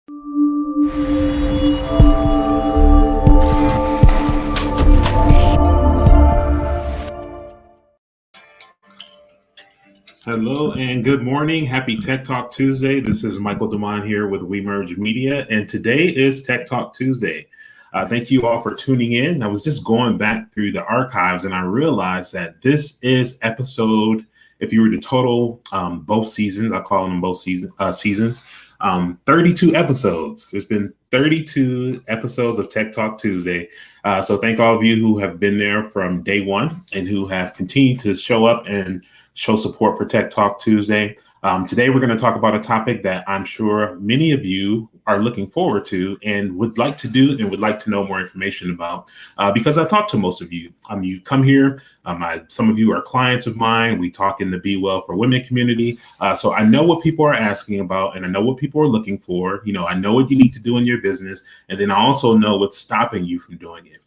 Hello and good morning. Happy Tech Talk Tuesday. This is Michael Demond here with WeMerge Media, and today is Tech Talk Tuesday. Thank you all for tuning in. I was just going back through the archives and I realized that this is episode, if you were to total both seasons, I call them both seasons, 32 episodes. There's been 32 episodes of Tech Talk Tuesday. So thank all of you who have been there from day one and who have continued to show up and show support for Tech Talk Tuesday. Today, we're going to talk about a topic that I'm sure many of you are looking forward to and would like to do and would like to know more information about because I talk to most of you. You come here. Some of you are clients of mine. We talk in the Be Well for Women community. So I know what people are asking about and I know what people are looking for. You know, I know what you need to do in your business. And then I also know what's stopping you from doing it.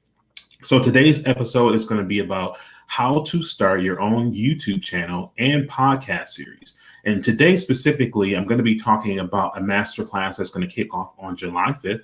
So today's episode is going to be about how to start your own YouTube channel and podcast series. And today specifically, I'm going to be talking about a masterclass that's going to kick off on July 5th.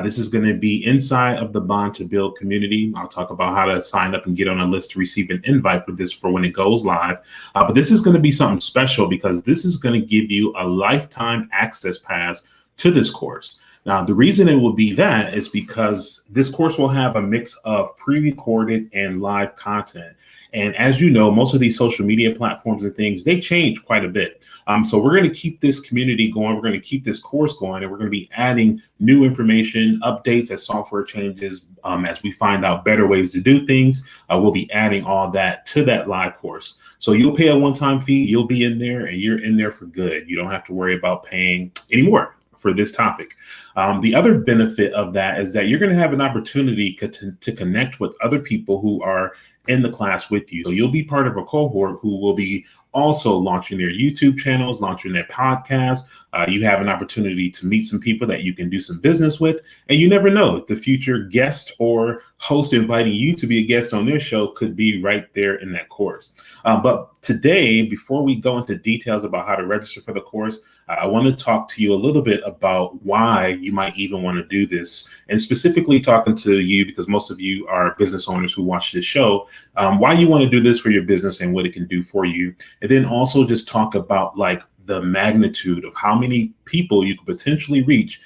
This is going to be inside of the Bond to Build community. I'll talk about how to sign up and get on a list to receive an invite for this for when it goes live. But this is going to be something special because this is going to give you a lifetime access pass to this course. Now, the reason it will be that is because this course will have a mix of pre-recorded and live content. And as you know, most of these social media platforms and things, they change quite a bit. So we're going to keep this community going. We're going to keep this course going, and we're going to be adding new information, updates as software changes, as we find out better ways to do things. We'll be adding all that to that live course. So you'll pay a one-time fee. You'll be in there, and you're in there for good. You don't have to worry about paying anymore for this topic. The other benefit of that is that you're going to have an opportunity to connect with other people who are in the class with you. So you'll be part of a cohort who will be also launching their YouTube channels, launching their podcasts. You have an opportunity to meet some people that you can do some business with. And you never know, the future guest or host inviting you to be a guest on their show could be right there in that course. But today, before we go into details about how to register for the course, I want to talk to you a little bit about why you might even want to do this. And specifically talking to you, because most of you are business owners who watch this show, why you want to do this for your business and what it can do for you. And then also just talk about like the magnitude of how many people you could potentially reach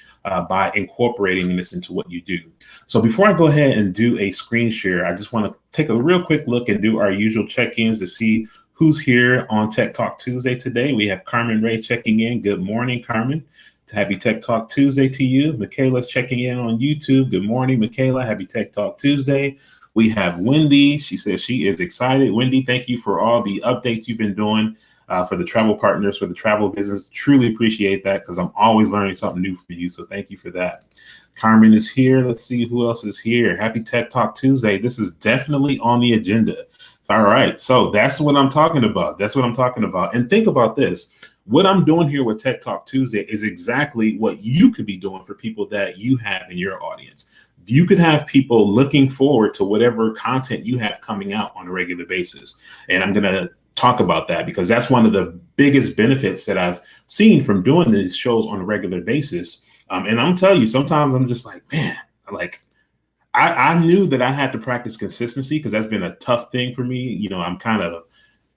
by incorporating this into what you do. So before I go ahead and do a screen share, I just want to take a real quick look and do our usual check-ins to see who's here on Tech Talk Tuesday today. We have Carmen Ray checking in. Good morning, Carmen. Happy Tech Talk Tuesday to you. Michaela's checking in on YouTube. Good morning, Michaela. Happy Tech Talk Tuesday. We have Wendy. She says she is excited. Wendy, thank you for all the updates you've been doing for the travel partners, for the travel business. Truly appreciate that because I'm always learning something new from you. So thank you for that. Carmen is here. Let's see who else is here. Happy Tech Talk Tuesday. This is definitely on the agenda. All right. So that's what I'm talking about. That's what I'm talking about. And think about this. What I'm doing here with Tech Talk Tuesday is exactly what you could be doing for people that you have in your audience. You could have people looking forward to whatever content you have coming out on a regular basis. And I'm going to talk about that because that's one of the biggest benefits that I've seen from doing these shows on a regular basis. And I'm telling you, sometimes I'm just like, man, like I knew that I had to practice consistency because that's been a tough thing for me. You know, I'm kind of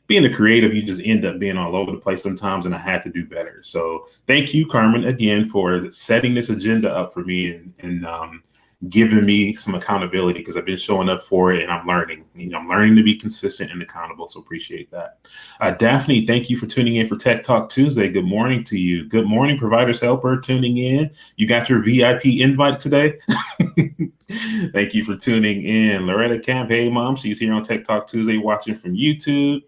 being a creative, you just end up being all over the place sometimes, and I had to do better. So thank you, Carmen, again, for setting this agenda up for me and giving me some accountability because I've been showing up for it and I'm learning. You know, I'm learning to be consistent and accountable, so appreciate that. Daphne, thank you for tuning in for Tech Talk Tuesday. Good morning to you. Good morning, Providers Helper, tuning in. You got your VIP invite today? Thank you for tuning in. Loretta Camp, hey, Mom, she's here on Tech Talk Tuesday watching from YouTube.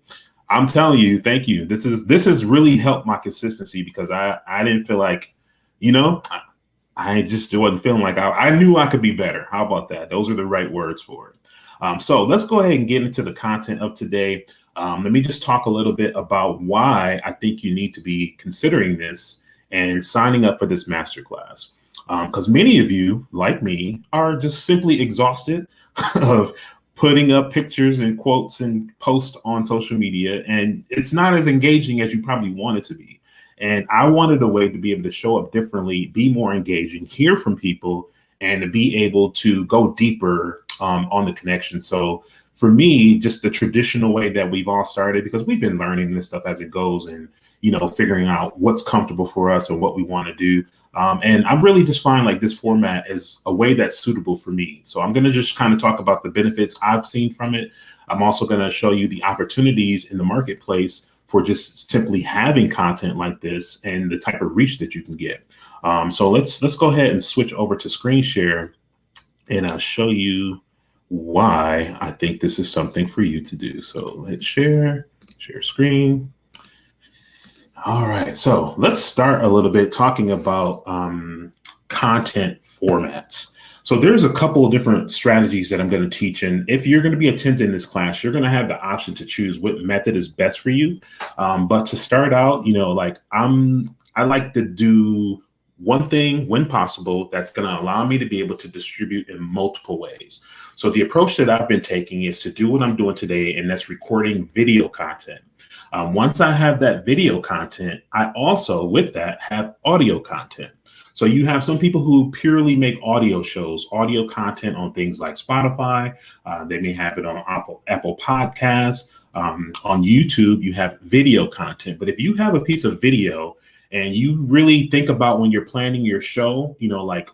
I'm telling you, thank you. This has really helped my consistency because I didn't feel like, you know, I just wasn't feeling like I knew I could be better. How about that? Those are the right words for it. So let's go ahead and get into the content of today. Let me just talk a little bit about why I think you need to be considering this and signing up for this masterclass. Because many of you, like me, are just simply exhausted of putting up pictures and quotes and posts on social media, and it's not as engaging as you probably want it to be. And I wanted a way to be able to show up differently, be more engaging, hear from people, and to be able to go deeper on the connection. So for me, just the traditional way that we've all started, because we've been learning this stuff as it goes and, figuring out what's comfortable for us and what we want to do. And I really just find like this format is a way that's suitable for me. So I'm going to just kind of talk about the benefits I've seen from it. I'm also going to show you the opportunities in the marketplace for just simply having content like this and the type of reach that you can get. So let's go ahead and switch over to screen share, and I'll show you why I think this is something for you to do. So let's share screen. All right, so let's start a little bit talking about content formats. So there's a couple of different strategies that I'm going to teach. And if you're going to be attending this class, you're going to have the option to choose what method is best for you. But to start out, I like to do one thing when possible that's going to allow me to be able to distribute in multiple ways. So the approach that I've been taking is to do what I'm doing today, and that's recording video content. Once I have that video content, I also, with that, have audio content. So you have some people who purely make audio shows, audio content on things like Spotify. They may have it on Apple Podcasts. On YouTube, you have video content. But if you have a piece of video and you really think about when you're planning your show, like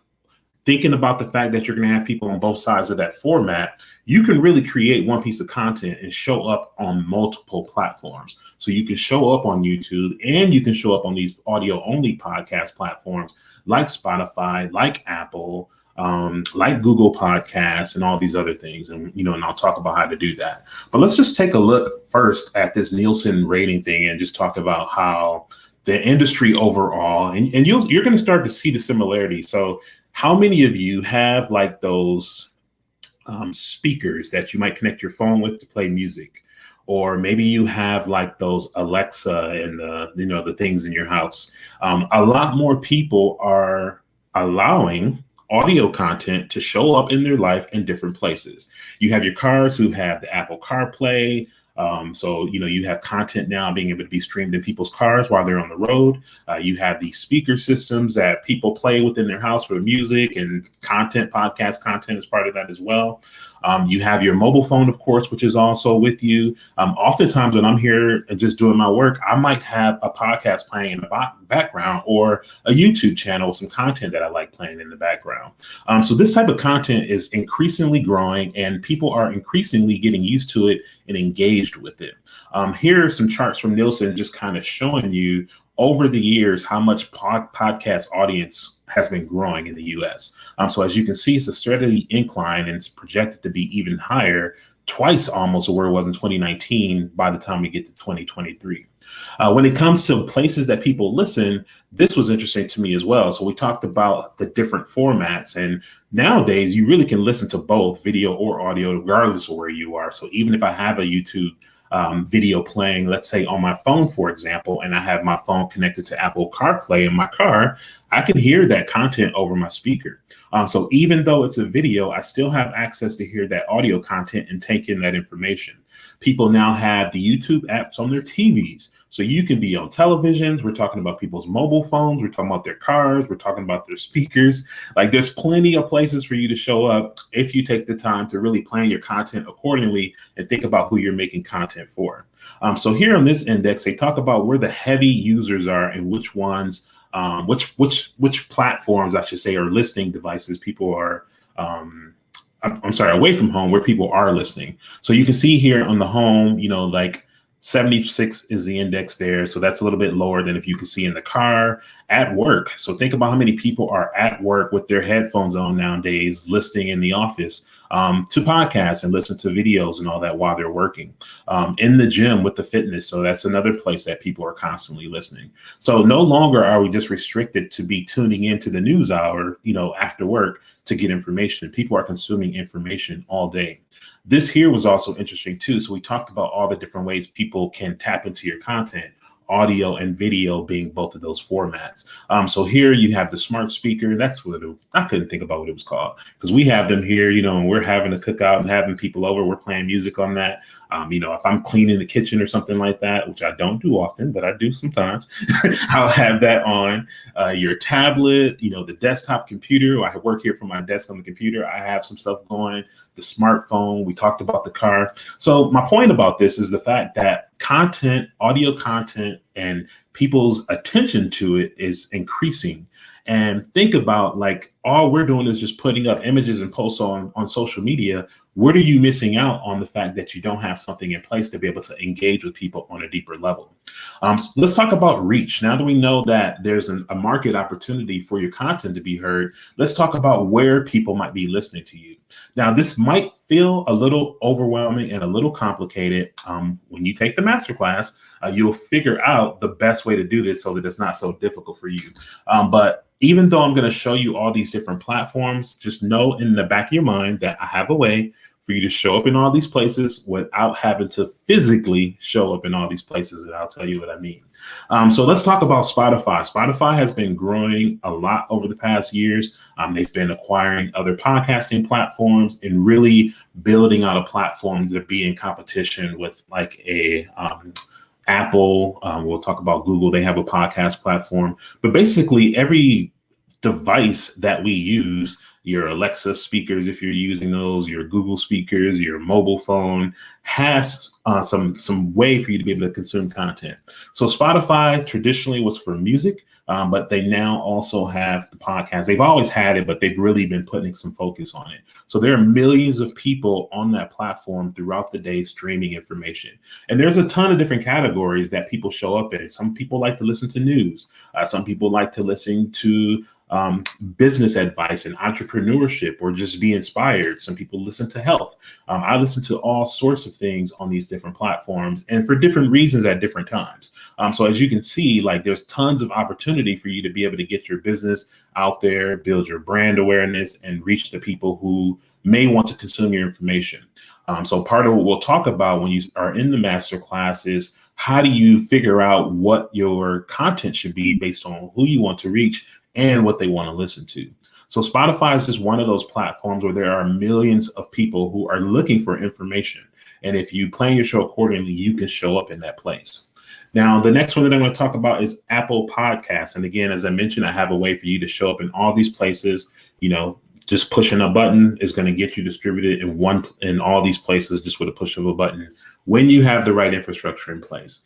thinking about the fact that you're going to have people on both sides of that format, you can really create one piece of content and show up on multiple platforms. So you can show up on YouTube and you can show up on these audio only podcast platforms like Spotify, like Apple, like Google Podcasts and all these other things. And, and I'll talk about how to do that. But let's just take a look first at this Nielsen rating thing and just talk about how the industry overall, and you're going to start to see the similarity. So how many of you have like those speakers that you might connect your phone with to play music? Or maybe you have like those Alexa and the things in your house. A lot more people are allowing audio content to show up in their life in different places. You have your cars who have the Apple CarPlay. So, you have content now being able to be streamed in people's cars while they're on the road. You have these speaker systems that people play within their house for music and content, podcast content is part of that as well. You have your mobile phone, of course, which is also with you. Oftentimes when I'm here and just doing my work, I might have a podcast playing in the background or a YouTube channel with some content that I like playing in the background. So this type of content is increasingly growing and people are increasingly getting used to it and engaged with it. Here are some charts from Nielsen just kind of showing you over the years how much podcast audience has been growing in the US. So as you can see, it's a steady incline and it's projected to be even higher, twice almost where it was in 2019 by the time we get to 2023. When it comes to places that people listen, this was interesting to me as well. So we talked about the different formats, and nowadays you really can listen to both video or audio regardless of where you are. So even if I have a YouTube video playing, let's say on my phone, for example, and I have my phone connected to Apple CarPlay in my car, I can hear that content over my speaker. So even though it's a video, I still have access to hear that audio content and take in that information. People now have the YouTube apps on their TVs. So you can be on televisions. We're talking about people's mobile phones. We're talking about their cars. We're talking about their speakers. Like there's plenty of places for you to show up if you take the time to really plan your content accordingly and think about who you're making content for. So here on this index, they talk about where the heavy users are and which ones, which platforms, I should say, or listening devices people are, away from home, where people are listening. So you can see here on the home, like 76 is the index there. So that's a little bit lower than if you can see in the car, at work. So think about how many people are at work with their headphones on nowadays, listening in the office to podcasts and listen to videos and all that while they're working. In the gym with the fitness. So that's another place that people are constantly listening. So no longer are we just restricted to be tuning into the news hour, after work to get information. People are consuming information all day. This here was also interesting too. So we talked about all the different ways people can tap into your content. audio and video being both of those formats. So here you have the smart speaker. That's what I couldn't think about what it was called, because we have them here, and we're having a cookout and having people over. We're playing music on that. If I'm cleaning the kitchen or something like that, which I don't do often, but I do sometimes, I'll have that on. Your tablet, the desktop computer. I work here from my desk on the computer. I have some stuff going. The smartphone. We talked about the car. So my point about this is the fact that content, audio content, and people's attention to it is increasing. And think about, like, all we're doing is just putting up images and posts on social media. What are you missing out on the fact that you don't have something in place to be able to engage with people on a deeper level? So let's talk about reach. Now that we know that there's a market opportunity for your content to be heard, let's talk about where people might be listening to you. Now, this might feel a little overwhelming and a little complicated. When you take the masterclass, you'll figure out the best way to do this so that it's not so difficult for you. But even though I'm going to show you all these different platforms, just know in the back of your mind that I have a way for you to show up in all these places without having to physically show up in all these places, and I'll tell you what I mean. So let's talk about Spotify. Spotify has been growing a lot over the past years. They've been acquiring other podcasting platforms and really building out a platform to be in competition with, like, a Apple. We'll talk about Google. They have a podcast platform, but basically every device that we use, your Alexa speakers, if you're using those, your Google speakers, your mobile phone, has some way for you to be able to consume content. So Spotify traditionally was for music, but they now also have the podcast. They've always had it, but they've really been putting some focus on it. So there are millions of people on that platform throughout the day streaming information. And there's a ton of different categories that people show up in. Some people like to listen to news. Some people like to listen to business advice and entrepreneurship, or just be inspired. Some people listen to health. I listen to all sorts of things on these different platforms, and for different reasons at different times. So as you can see, like, there's tons of opportunity for you to be able to get your business out there, build your brand awareness, and reach the people who may want to consume your information. So part of what we'll talk about when you are in the masterclass is how do you figure out what your content should be based on who you want to reach and what they want to listen to. So Spotify is just one of those platforms where there are millions of people who are looking for information. And if you plan your show accordingly, you can show up in that place. Now, the next one that I'm going to talk about is Apple Podcasts. And again, as I mentioned, I have a way for you to show up in all these places. Just pushing a button is going to get you distributed in all these places just with a push of a button, when you have the right infrastructure in place.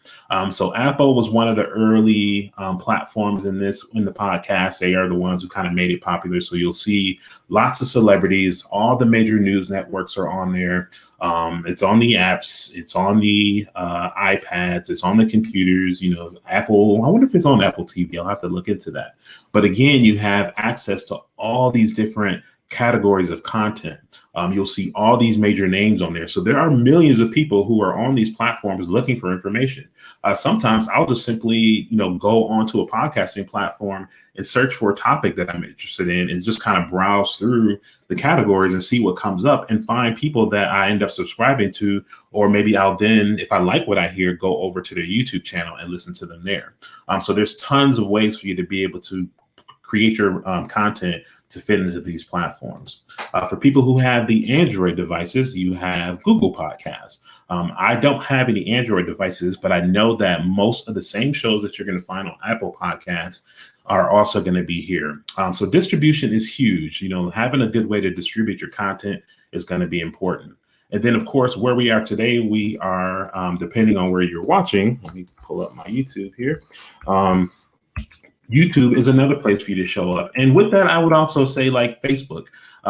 So Apple was one of the early platforms in the podcast. They are the ones who kind of made it popular. So you'll see lots of celebrities. All the major news networks are on there. It's on the apps. It's on the iPads. It's on the computers. Apple. I wonder if it's on Apple TV. I'll have to look into that. But again, you have access to all these different categories of content. You'll see all these major names on there. So there are millions of people who are on these platforms looking for information. Sometimes I'll just simply, go onto a podcasting platform and search for a topic that I'm interested in and just kind of browse through the categories and see what comes up and find people that I end up subscribing to. Or maybe I'll then, if I like what I hear, go over to their YouTube channel and listen to them there. So there's tons of ways for you to be able to create your content to fit into these platforms. For people who have the Android devices, you have Google Podcasts. I don't have any Android devices, but I know that most of the same shows that you're going to find on Apple Podcasts are also going to be here. So distribution is huge. Having a good way to distribute your content is going to be important. And then, of course, where we are today, we are, depending on where you're watching, let me pull up my YouTube here. YouTube is another place for you to show up. And with that, I would also say, like, Facebook,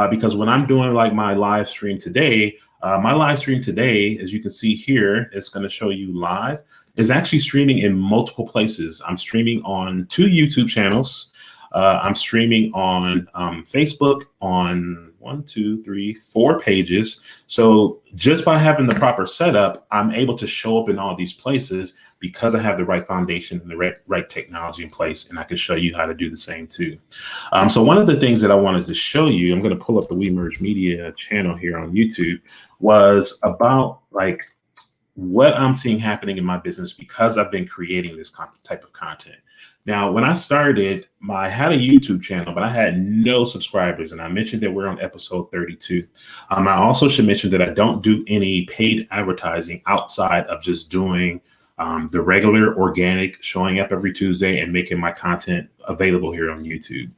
because when I'm doing, like, my live stream today, as you can see here, it's going to show you live, is actually streaming in multiple places. I'm streaming on 2 YouTube channels. I'm streaming on Facebook on 4 pages. So just by having the proper setup, I'm able to show up in all these places because I have the right foundation and the right technology in place, and I can show you how to do the same too. So one of the things that I wanted to show you, I'm going to pull up the We Merge Media channel here on YouTube, was about, like, what I'm seeing happening in my business because I've been creating this type of content. Now, when I started, I had a YouTube channel, but I had no subscribers. And I mentioned that we're on episode 32. I also should mention that I don't do any paid advertising outside of just doing the regular organic, showing up every Tuesday and making my content available here on YouTube.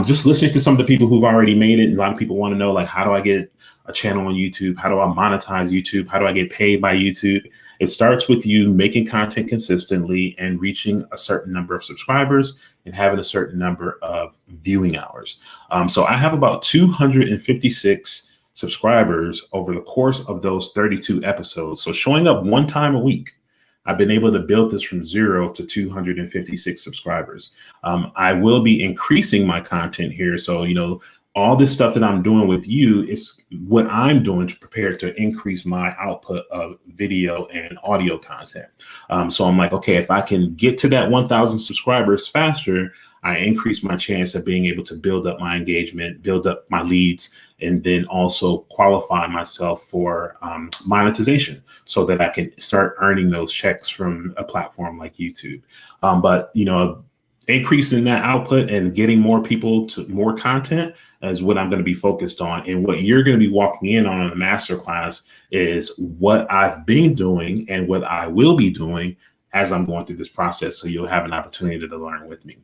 Just listening to some of the people who've already made it. And a lot of people want to know, like, how do I get a channel on YouTube? How do I monetize YouTube? How do I get paid by YouTube? It starts with you making content consistently and reaching a certain number of subscribers and having a certain number of viewing hours. So I have about 256 subscribers over the course of those 32 episodes. So showing up one time a week, I've been able to build this from 0 to 256 subscribers. I will be increasing my content here. So, all this stuff that I'm doing with you is what I'm doing to prepare to increase my output of video and audio content. So I'm like, okay, if I can get to that 1,000 subscribers faster, I increase my chance of being able to build up my engagement, build up my leads, and then also qualify myself for monetization so that I can start earning those checks from a platform like YouTube. But increasing that output and getting more people to more content is what I'm going to be focused on. And what you're going to be walking in on the masterclass is what I've been doing and what I will be doing as I'm going through this process. So you'll have an opportunity to learn with me.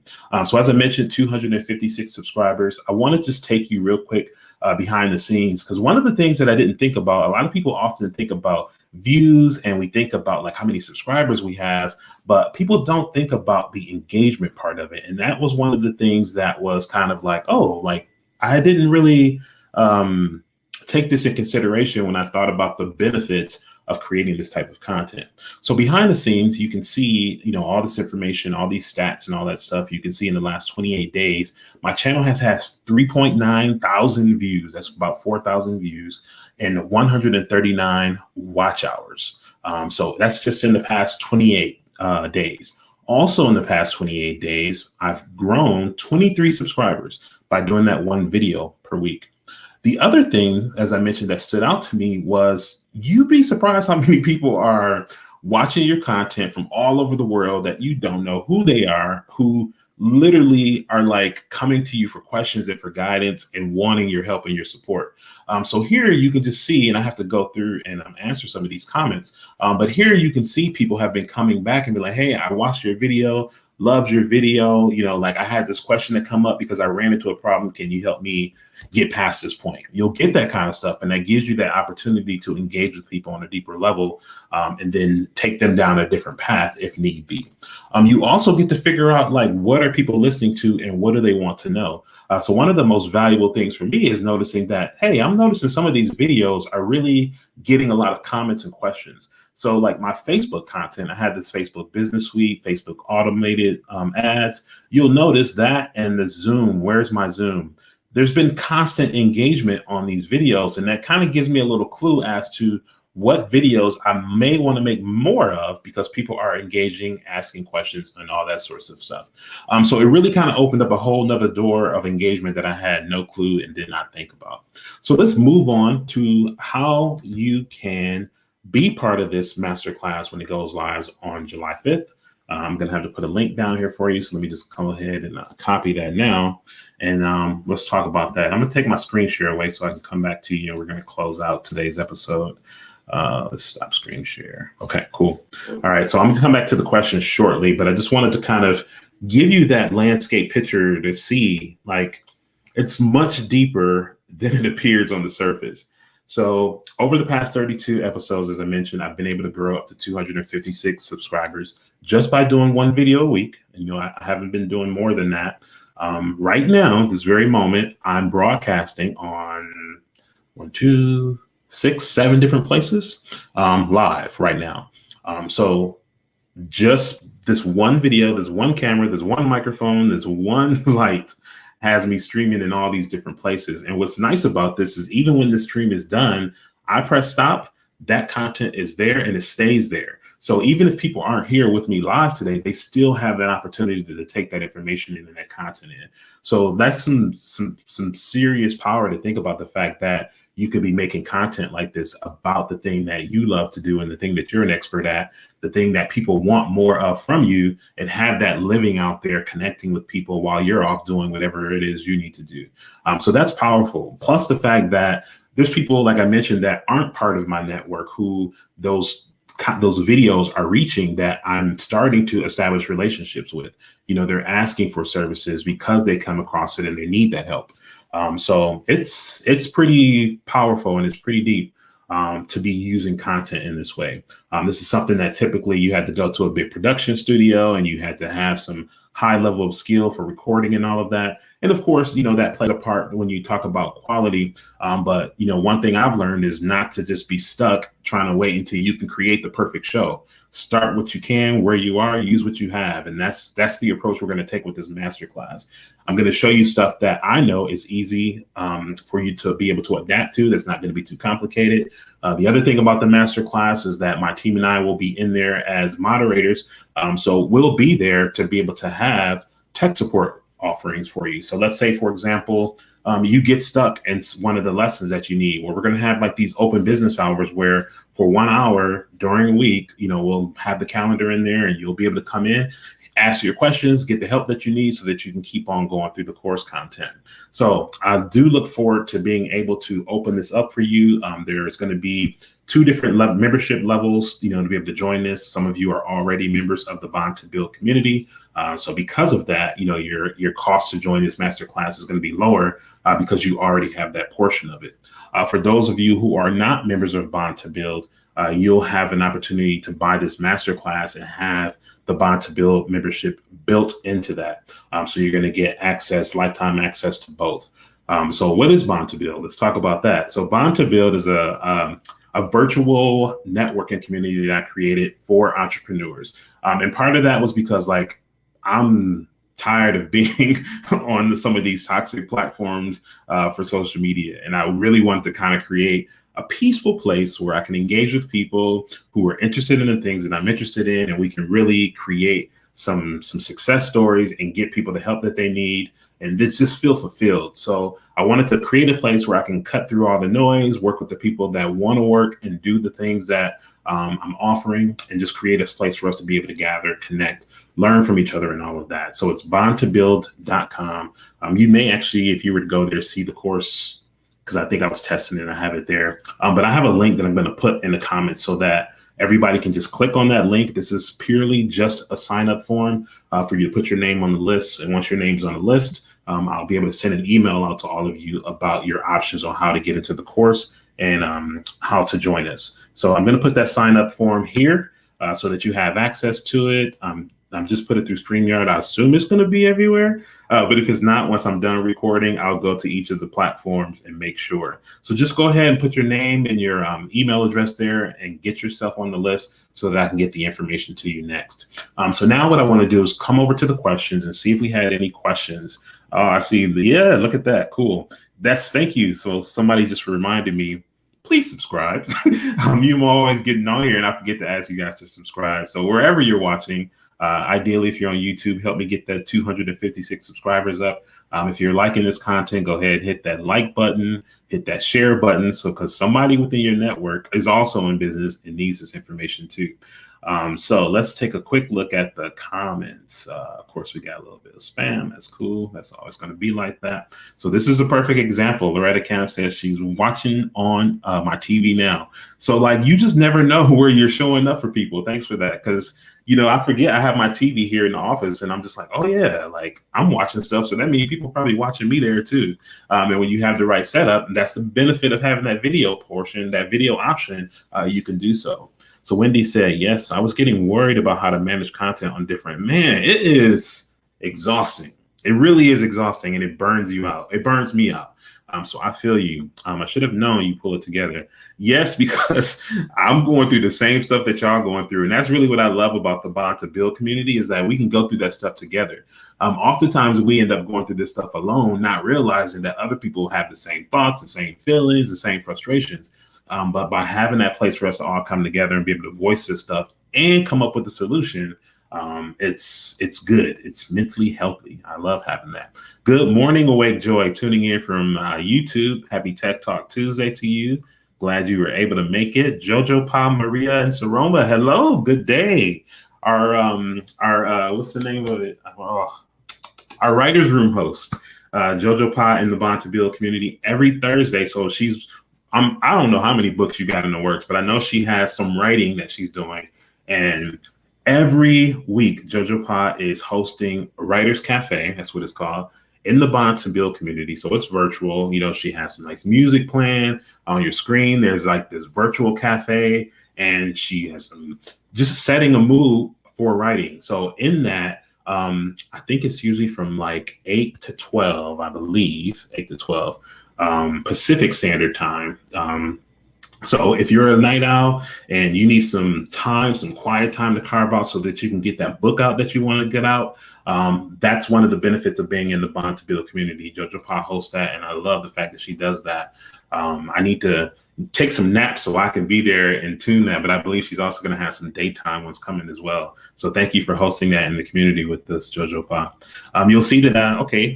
So as I mentioned, 256 subscribers. I want to just take you real quick behind the scenes, because one of the things that I didn't think about, a lot of people often think about views and we think about like how many subscribers we have, but people don't think about the engagement part of it. And that was one of the things that was kind of like, oh, like I didn't really take this in consideration when I thought about the benefits of creating this type of content. So behind the scenes, you can see, all this information, all these stats and all that stuff. You can see in the last 28 days, my channel has 3.9 thousand views. That's about 4,000 views and 139 watch hours. So that's just in the past 28 days. Also in the past 28 days, I've grown 23 subscribers by doing that one video per week. The other thing, as I mentioned, that stood out to me was you'd be surprised how many people are watching your content from all over the world that you don't know who they are, who literally are like coming to you for questions and for guidance and wanting your help and your support. So here you can just see, and I have to go through and answer some of these comments, but here you can see people have been coming back and be like, hey, I watched your video, loved your video. Like I had this question that come up because I ran into a problem. Can you help me get past this point? You'll get that kind of stuff. And that gives you that opportunity to engage with people on a deeper level and then take them down a different path if need be. You also get to figure out like, what are people listening to and what do they want to know? So one of the most valuable things for me is noticing that, hey, I'm noticing some of these videos are really getting a lot of comments and questions. So like my Facebook content, I had this Facebook Business Suite, Facebook automated ads. You'll notice that, and the Zoom, where's my Zoom? There's been constant engagement on these videos, and that kind of gives me a little clue as to what videos I may want to make more of because people are engaging, asking questions, and all that sorts of stuff. So it really kind of opened up a whole nother door of engagement that I had no clue and did not think about. So let's move on to how you can be part of this masterclass when it goes live on July 5th. I'm going to have to put a link down here for you. So let me just go ahead and copy that now. And let's talk about that. I'm going to take my screen share away so I can come back to you. And we're going to close out today's episode. Let's stop screen share. Okay, cool. All right. So I'm going to come back to the questions shortly, but I just wanted to kind of give you that landscape picture to see, like, it's much deeper than it appears on the surface. So over the past 32 episodes, as I mentioned, I've been able to grow up to 256 subscribers just by doing one video a week. I haven't been doing more than that. Right now, this very moment, I'm broadcasting on 7 different places live right now. So just this one video, there's one camera, there's one microphone, there's one light has me streaming in all these different places. And what's nice about this is even when the stream is done, I press stop, that content is there and it stays there. So even if people aren't here with me live today, they still have that opportunity to take that information in and that content in. So that's some serious power to think about the fact that you could be making content like this about the thing that you love to do and the thing that you're an expert at, the thing that people want more of from you, and have that living out there connecting with people while you're off doing whatever it is you need to do. So that's powerful. Plus the fact that there's people, like I mentioned, that aren't part of my network who those videos are reaching, that I'm starting to establish relationships with. They're asking for services because they come across it and they need that help. So it's pretty powerful and it's pretty deep to be using content in this way. This is something that typically you had to go to a big production studio and you had to have some high level of skill for recording and all of that. And of course, that plays a part when you talk about quality. But one thing I've learned is not to just be stuck trying to wait until you can create the perfect show. Start what you can, where you are, use what you have. And that's the approach we're going to take with this masterclass. I'm going to show you stuff that I know is easy for you to be able to adapt to. That's not going to be too complicated. The other thing about the masterclass is that my team and I will be in there as moderators. So we'll be there to be able to have tech support offerings for you. So let's say, for example, you get stuck in one of the lessons that you need, where we're going to have like these open business hours where for 1 hour during a week, we'll have the calendar in there and you'll be able to come in, ask your questions, get the help that you need so that you can keep on going through the course content. So I do look forward to being able to open this up for you. There's going to be 2 different membership levels, to be able to join this. Some of you are already members of the Bond to Build community. So because of that, your cost to join this masterclass is going to be lower because you already have that portion of it. For those of you who are not members of Bond to Build, you'll have an opportunity to buy this masterclass and have the Bond to Build membership built into that. So you're going to get lifetime access to both. So what is Bond to Build? Let's talk about that. So Bond to Build is a virtual networking community that I created for entrepreneurs. And part of that was because I'm tired of being on some of these toxic platforms for social media. And I really wanted to kind of create a peaceful place where I can engage with people who are interested in the things that I'm interested in, and we can really create some success stories and get people the help that they need and just feel fulfilled. So I wanted to create a place where I can cut through all the noise, work with the people that want to work and do the things that I'm offering, and just create a place for us to be able to gather, connect, learn from each other and all of that. So it's bondtobuild.com. You may actually, if you were to go there, see the course, because I think I was testing it and I have it there. But I have a link that I'm going to put in the comments so that everybody can just click on that link. This is purely just a sign up form for you to put your name on the list. And once your name's on the list, I'll be able to send an email out to all of you about your options on how to get into the course and how to join us. So I'm going to put that sign up form here so that you have access to it. I'm just put it through StreamYard. I assume it's going to be everywhere. But if it's not, once I'm done recording, I'll go to each of the platforms and make sure. So just go ahead and put your name and your email address there and get yourself on the list so that I can get the information to you next. So now what I want to do is come over to the questions and see if we had any questions. I see yeah, look at that. Cool. Thank you. So somebody just reminded me, please subscribe. I'm always getting on here and I forget to ask you guys to subscribe. So wherever you're watching, ideally, if you're on YouTube, help me get that 256 subscribers up. If you're liking this content, go ahead, hit that like button, hit that share button. So because somebody within your network is also in business and needs this information too. So let's take a quick look at the comments. Of course, we got a little bit of spam. That's cool. That's always going to be like that. So this is a perfect example. Loretta Camp says she's watching on my TV now. So you just never know where you're showing up for people. Thanks for that. Because I forget I have my TV here in the office and I'm just like, oh yeah, I'm watching stuff. So that means people probably watching me there too. And when you have the right setup, that's the benefit of having that video portion, that video option, you can do so. So Wendy said, yes, I was getting worried about how to manage content on different. Man, it is exhausting. It really is exhausting and it burns you out. It burns me out. So I feel you. I should have known you pull it together. Yes, because I'm going through the same stuff that y'all going through. And that's really what I love about the Bond to Build community is that we can go through that stuff together. Oftentimes we end up going through this stuff alone, not realizing that other people have the same thoughts, the same feelings, the same frustrations. But by having that place for us to all come together and be able to voice this stuff and come up with a solution, It's good. It's mentally healthy. I love having that. Good morning, Awake Joy, tuning in from YouTube. Happy Tech Talk Tuesday to you. Glad you were able to make it. Jojo, Pa, Maria, and Saroma. Hello. Good day. Our what's the name of it? Oh, our writers room host, Jojo Pa in the Bond to Build community every Thursday. So I don't know how many books you got in the works, but I know she has some writing that she's doing. And every week, Jojo Pa is hosting a Writers Cafe. That's what it's called, in the Bond to Build community. So it's virtual. You know, she has some nice music playing on your screen. There's like this virtual cafe, and she has some just setting a mood for writing. So in that, I think it's usually from like 8 to 12, I believe, 8 to 12 Pacific Standard Time. So if you're a night owl and you need some time, some quiet time to carve out so that you can get that book out that you want to get out, that's one of the benefits of being in the Bond to Build community. Jojo Pa hosts that, and I love the fact that she does that. I need to take some naps so I can be there and tune that, but I believe she's also going to have some daytime ones coming as well. So thank you for hosting that in the community with us, Jojo Pa. You'll see that,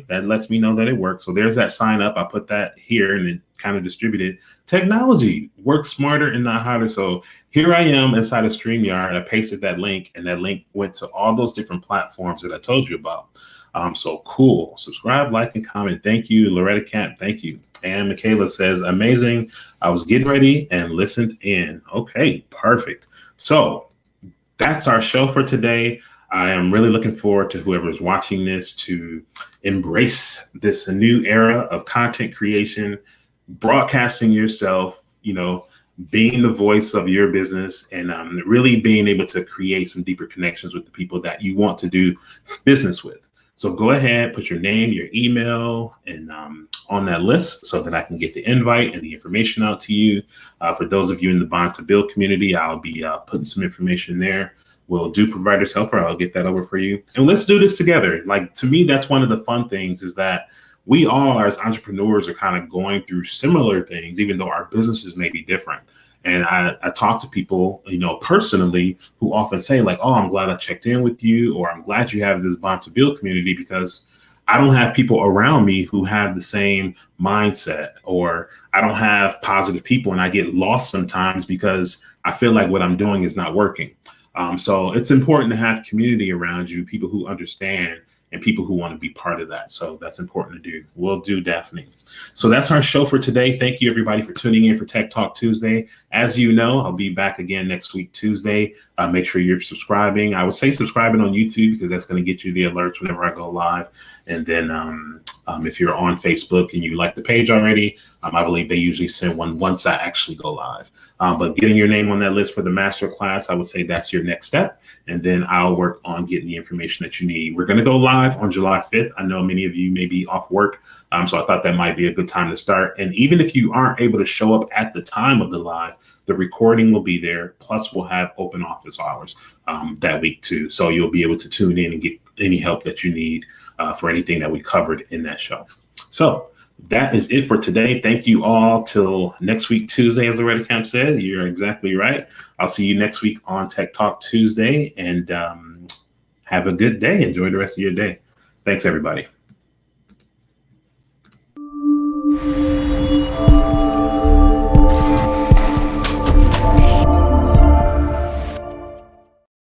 that lets me know that it works. So there's that sign up. I put that here and it kind of distributed. Technology works smarter and not harder. So here I am inside of StreamYard. I pasted that link, and that link went to all those different platforms that I told you about. So cool. Subscribe, like, and comment. Thank you, Loretta Camp. Thank you. And Michaela says, amazing. I was getting ready and listened in. Okay, perfect. So that's our show for today. I am really looking forward to whoever's watching this to embrace this new era of content creation, broadcasting yourself, being the voice of your business, and really being able to create some deeper connections with the people that you want to do business with. So go ahead, put your name, your email, and on that list so that I can get the invite and the information out to you. For those of you in the Bond to Build community, I'll be putting some information there. We'll do Providers Helper. I'll get that over for you. And let's do this together. Like, to me, that's one of the fun things, is that we all as entrepreneurs are kind of going through similar things, even though our businesses may be different. And I talk to people, personally, who often say like, oh, I'm glad I checked in with you, or I'm glad you have this Bond to Build community, because I don't have people around me who have the same mindset, or I don't have positive people, and I get lost sometimes because I feel like what I'm doing is not working. So it's important to have community around you, people who understand and people who want to be part of that. So that's important to do. Will do, Daphne. So that's our show for today. Thank you, everybody, for tuning in for Tech Talk Tuesday. As you know, I'll be back again next week, Tuesday. Make sure you're subscribing. I would say subscribing on YouTube, because that's going to get you the alerts whenever I go live. And then if you're on Facebook and you like the page already, I believe they usually send one once I actually go live. But getting your name on that list for the masterclass, I would say that's your next step. And then I'll work on getting the information that you need. We're going to go live on July 5th. I know many of you may be off work, so I thought that might be a good time to start. And even if you aren't able to show up at the time of the live, the recording will be there. Plus, we'll have open office hours that week too. So you'll be able to tune in and get any help that you need for anything that we covered in that show. So that is it for today. Thank you all till next week, Tuesday, as Loretta Camp said. You're exactly right. I'll see you next week on Tech Talk Tuesday, and have a good day. Enjoy the rest of your day. Thanks, everybody.